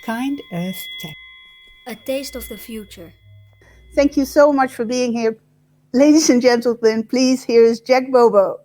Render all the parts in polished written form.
Kind Earth Tech. A taste of the future. Thank you so much for being here. Ladies and gentlemen, please, here is Jack Bobo.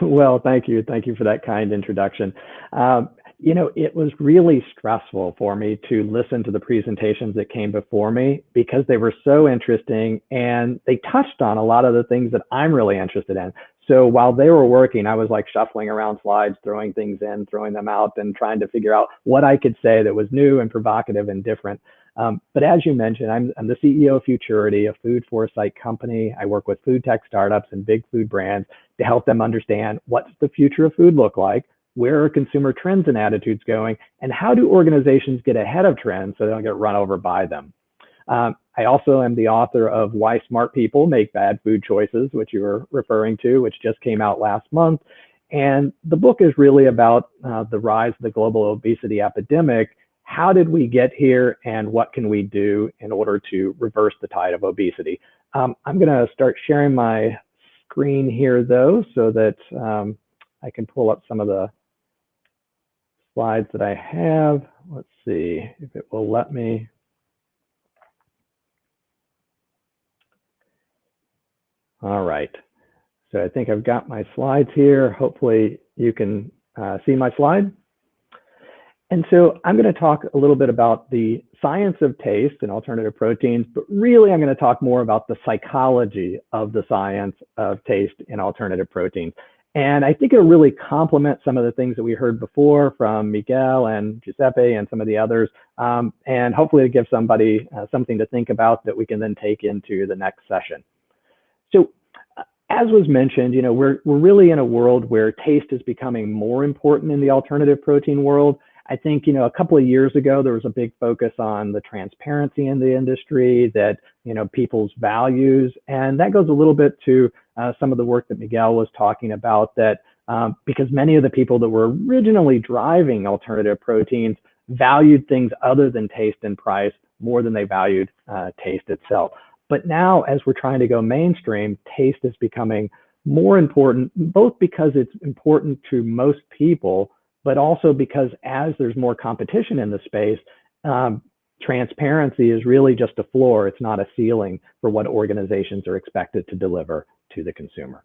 Well, thank you. Thank you for that kind introduction. It was really stressful for me to listen to the presentations that came before me because they were so interesting and they touched on a lot of the things that I'm really interested in. So while they were working, I was like shuffling around slides, throwing things in, throwing them out, and trying to figure out what I could say that was new and provocative and different. But as you mentioned, I'm the CEO of Futurity, a food foresight company. I work with food tech startups and big food brands to help them understand what's the future of food look like, where are consumer trends and attitudes going, and how do organizations get ahead of trends so they don't get run over by them. I also am the author of Why Smart People Make Bad Food Choices, which you were referring to, which just came out last month. And the book is really about the rise of the global obesity epidemic. How did we get here, and what can we do in order to reverse the tide of obesity? I'm going to start sharing my screen here, though, so that I can pull up some of the slides that I have. Let's see if it will let me. All right. So I think I've got my slides here. Hopefully you can see my slide. And so I'm going to talk a little bit about the science of taste and alternative proteins, but really I'm going to talk more about the psychology of the science of taste and alternative proteins. And I think it'll really complement some of the things that we heard before from Miguel and Giuseppe and some of the others, and hopefully give somebody something to think about that we can then take into the next session. So as was mentioned, we're really in a world where taste is becoming more important in the alternative protein world. I think, a couple of years ago, there was a big focus on the transparency in the industry, that, people's values. And that goes a little bit to some of the work that Miguel was talking about, that because many of the people that were originally driving alternative proteins valued things other than taste and price more than they valued taste itself. But now, as we're trying to go mainstream, taste is becoming more important, both because it's important to most people, but also because as there's more competition in the space, transparency is really just a floor. It's not a ceiling for what organizations are expected to deliver to the consumer.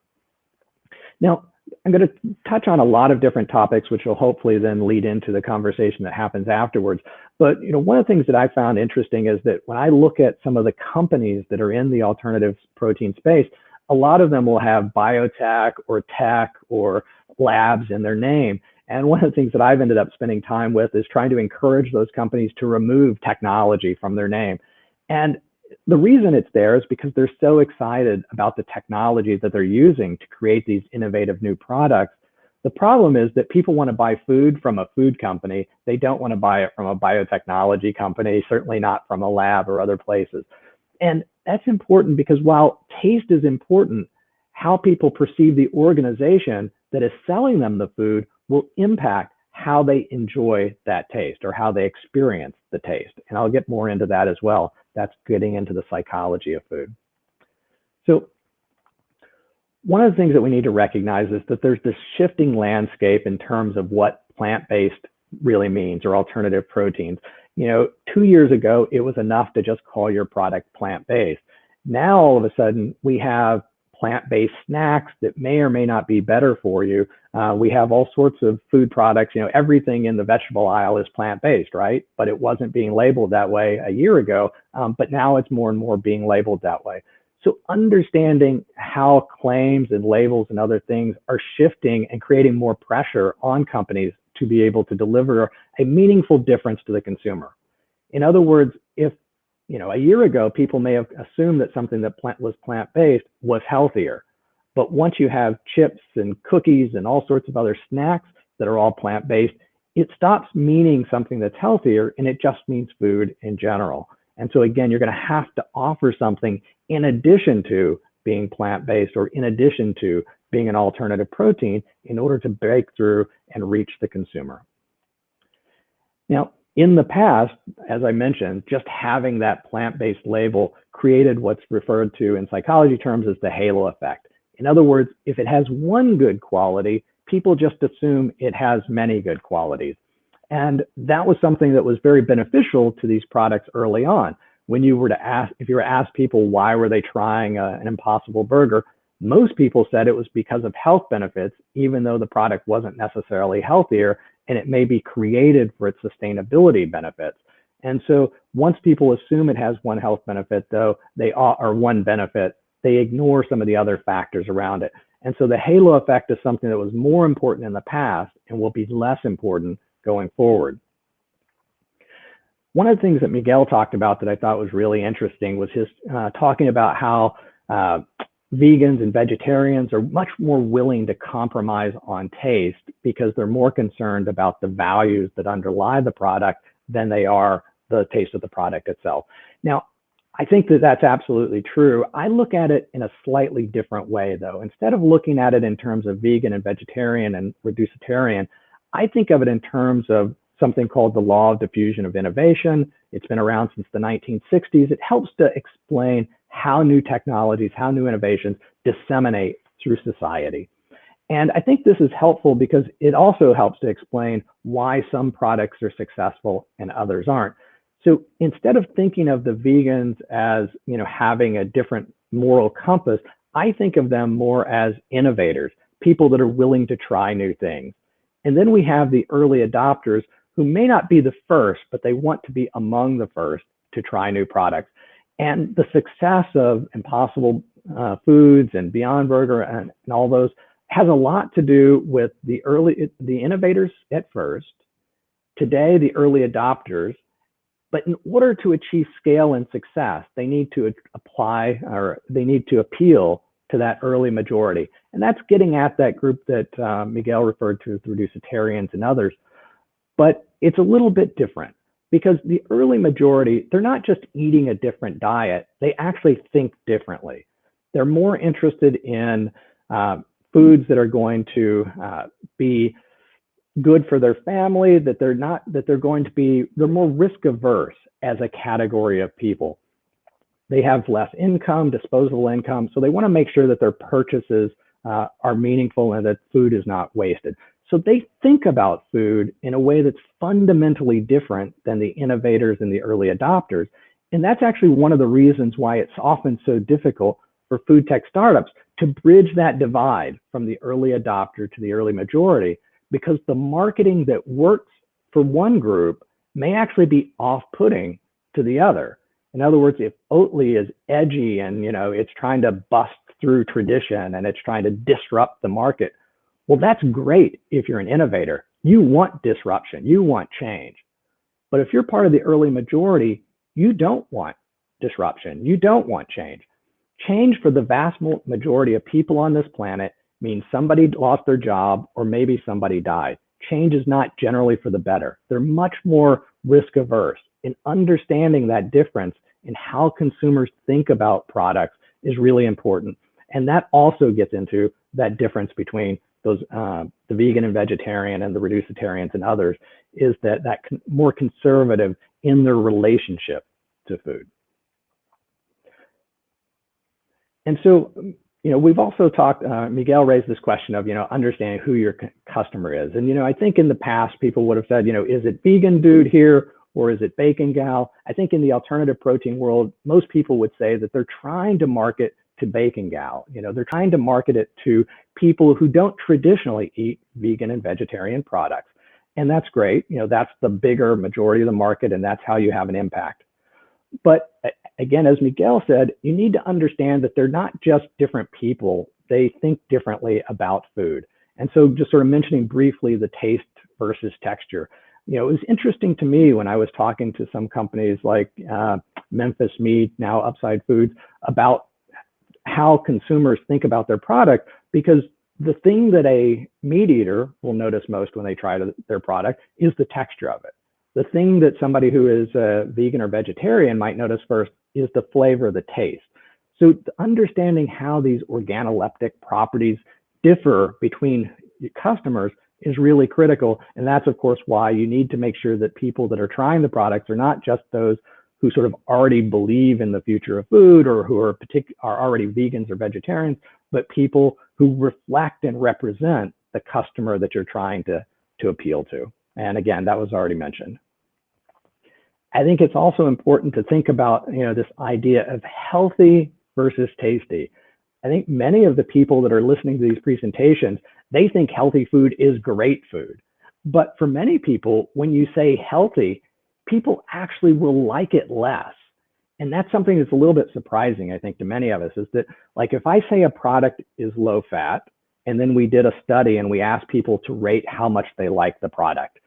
Now, I'm going to touch on a lot of different topics, which will hopefully then lead into the conversation that happens afterwards. But one of the things that I found interesting is that when I look at some of the companies that are in the alternative protein space, a lot of them will have biotech or tech or labs in their name. And one of the things that I've ended up spending time with is trying to encourage those companies to remove technology from their name. And the reason it's there is because they're so excited about the technology that they're using to create these innovative new products. The problem is that people want to buy food from a food company. They don't want to buy it from a biotechnology company, certainly not from a lab or other places. And that's important because while taste is important, how people perceive the organization that is selling them the food will impact how they enjoy that taste or how they experience the taste. And I'll get more into that as well. That's getting into the psychology of food. So one of the things that we need to recognize is that there's this shifting landscape in terms of what plant-based really means, or alternative proteins. 2 years ago, it was enough to just call your product plant-based. Now, all of a sudden, we have plant-based snacks that may or may not be better for you. We have all sorts of food products. Everything in the vegetable aisle is plant-based, right? But it wasn't being labeled that way a year ago, but now it's more and more being labeled that way. So understanding how claims and labels and other things are shifting and creating more pressure on companies to be able to deliver a meaningful difference to the consumer. In other words, if a year ago, people may have assumed that something that was plant-based was healthier. But once you have chips and cookies and all sorts of other snacks that are all plant-based, it stops meaning something that's healthier, and it just means food in general. And so again, you're going to have to offer something in addition to being plant-based or in addition to being an alternative protein in order to break through and reach the consumer. Now, in the past, as I mentioned, just having that plant-based label created what's referred to in psychology terms as the halo effect. In other words, if it has one good quality, people just assume it has many good qualities. And that was something that was very beneficial to these products early on. When you were to ask, if you were asked people why were they trying an Impossible Burger, most people said it was because of health benefits, even though the product wasn't necessarily healthier, and it may be created for its sustainability benefits. And so once people assume it has one health benefit, though, or one benefit, they ignore some of the other factors around it. And so the halo effect is something that was more important in the past and will be less important going forward. One of the things that Miguel talked about that I thought was really interesting was his talking about how vegans and vegetarians are much more willing to compromise on taste because they're more concerned about the values that underlie the product than they are the taste of the product itself. Now, I think that that's absolutely true. I look at it in a slightly different way, though. Instead of looking at it in terms of vegan and vegetarian and reducitarian, I think of it in terms of something called the Law of Diffusion of innovation. It's been around since the 1960s. It helps to explain how new technologies, how new innovations disseminate through society. And I think this is helpful because it also helps to explain why some products are successful and others aren't. So instead of thinking of the vegans as, having a different moral compass, I think of them more as innovators, people that are willing to try new things. And then we have the early adopters who may not be the first, but they want to be among the first to try new products. And the success of Impossible Foods and Beyond Burger and all those has a lot to do with the innovators at first, today the early adopters. But in order to achieve scale and success, they need to appeal to that early majority. And that's getting at that group that Miguel referred to as the reducitarians and others. But it's a little bit different because the early majority, they're not just eating a different diet, they actually think differently. They're more interested in foods that are going to be good for their family, they're more risk averse as a category of people. They have less income, disposable income, so they want to make sure that their purchases are meaningful and that food is not wasted. So they think about food in a way that's fundamentally different than the innovators and the early adopters. And that's actually one of the reasons why it's often so difficult for food tech startups to bridge that divide from the early adopter to the early majority, because the marketing that works for one group may actually be off-putting to the other. In other words, if Oatly is edgy and it's trying to bust through tradition and it's trying to disrupt the market, well, that's great if you're an innovator. You want disruption, you want change. But if you're part of the early majority, you don't want disruption, you don't want change. Change for the vast majority of people on this planet means somebody lost their job or maybe somebody died. Change is not generally for the better. They're much more risk averse. And understanding that difference in how consumers think about products is really important. And that also gets into that difference between those the vegan and vegetarian and the reducitarians and others, is that more conservative in their relationship to food. And so, we've also talked, Miguel raised this question of, understanding who your customer is. And, I think in the past, people would have said, is it vegan dude here or is it bacon gal? I think in the alternative protein world, most people would say that they're trying to market to bacon gal. They're trying to market it to people who don't traditionally eat vegan and vegetarian products. And that's great. That's the bigger majority of the market, and that's how you have an impact. But again, as Miguel said, you need to understand that they're not just different people. They think differently about food. And so just sort of mentioning briefly the taste versus texture, it was interesting to me when I was talking to some companies like Memphis Meat, now Upside Foods, about how consumers think about their product, because the thing that a meat eater will notice most when they try their product is the texture of it. The thing that somebody who is a vegan or vegetarian might notice first is the flavor, the taste. So understanding how these organoleptic properties differ between customers is really critical. And that's, of course, why you need to make sure that people that are trying the products are not just those who sort of already believe in the future of food or who are already vegans or vegetarians, but people who reflect and represent the customer that you're trying to appeal to. And again, that was already mentioned. I think it's also important to think about, this idea of healthy versus tasty. I think many of the people that are listening to these presentations, they think healthy food is great food. But for many people, when you say healthy, people actually will like it less. And that's something that's a little bit surprising, I think, to many of us, is that, like, if I say a product is low fat, and then we did a study and we asked people to rate how much they like the product,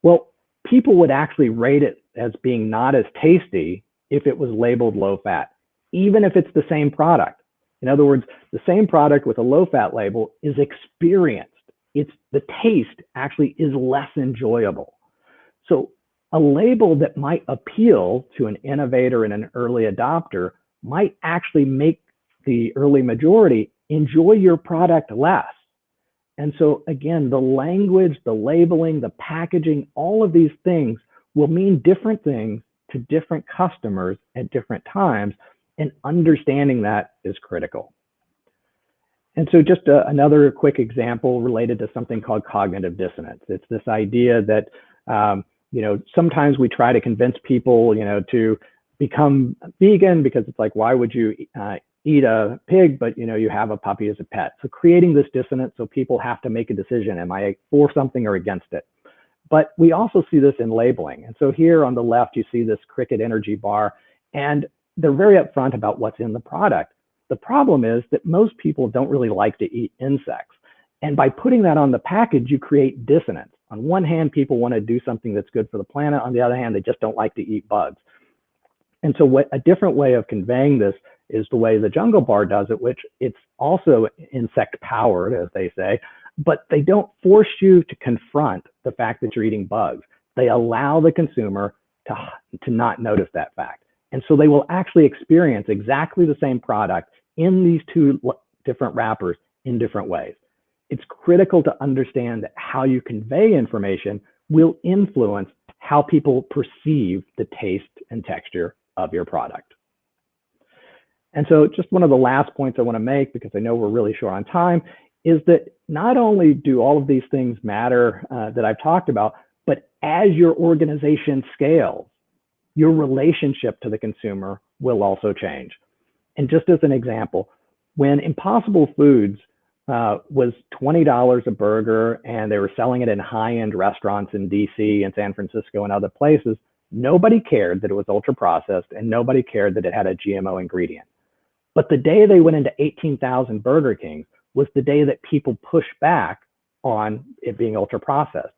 well, people would actually rate it as being not as tasty if it was labeled low fat, even if it's the same product. In other words, the same product with a low fat label is experienced. The taste actually is less enjoyable. So a label that might appeal to an innovator and an early adopter might actually make the early majority enjoy your product less. And so again, the language, the labeling, the packaging, all of these things will mean different things to different customers at different times, and understanding that is critical. And so just another quick example related to something called cognitive dissonance. It's this idea that, sometimes we try to convince people, to become vegan, because it's like, why would you eat a pig, but you have a puppy as a pet? So creating this dissonance, so people have to make a decision. Am I for something or against it? But we also see this in labeling. And so here on the left, you see this Cricket energy bar, and they're very upfront about what's in the product. The problem is that most people don't really like to eat insects. And by putting that on the package, you create dissonance. On one hand, people want to do something that's good for the planet. On the other hand, they just don't like to eat bugs. And so a different way of conveying this is the way the Jungle Bar does it, which it's also insect powered, as they say, but they don't force you to confront the fact that you're eating bugs. They allow the consumer to not notice that fact. And so they will actually experience exactly the same product in these two different wrappers in different ways. It's critical to understand that how you convey information will influence how people perceive the taste and texture of your product. And so just one of the last points I want to make, because I know we're really short on time, is that not only do all of these things matter that I've talked about, but as your organization scales, your relationship to the consumer will also change. And just as an example, when Impossible Foods was $20 a burger and they were selling it in high-end restaurants in DC and San Francisco and other places, nobody cared that it was ultra processed and nobody cared that it had a GMO ingredient. But the day they went into 18,000 Burger Kings was the day that people pushed back on it being ultra processed,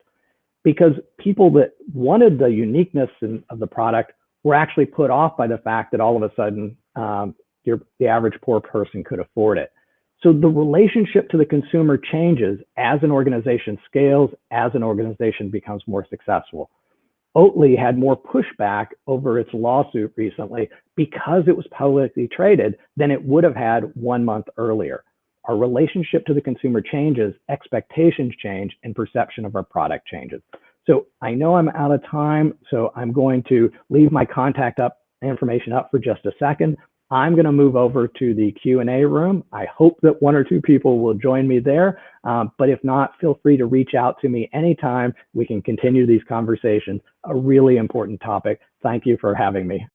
because people that wanted the uniqueness of the product were actually put off by the fact that all of a sudden the average poor person could afford it. So the relationship to the consumer changes as an organization scales, as an organization becomes more successful. Oatly had more pushback over its lawsuit recently because it was publicly traded than it would have had 1 month earlier. Our relationship to the consumer changes, expectations change, and perception of our product changes. So I know I'm out of time, so I'm going to leave my contact information up for just a second. I'm going to move over to the Q&A room. I hope that 1 or 2 people will join me there. But if not, feel free to reach out to me anytime. We can continue these conversations. A really important topic. Thank you for having me.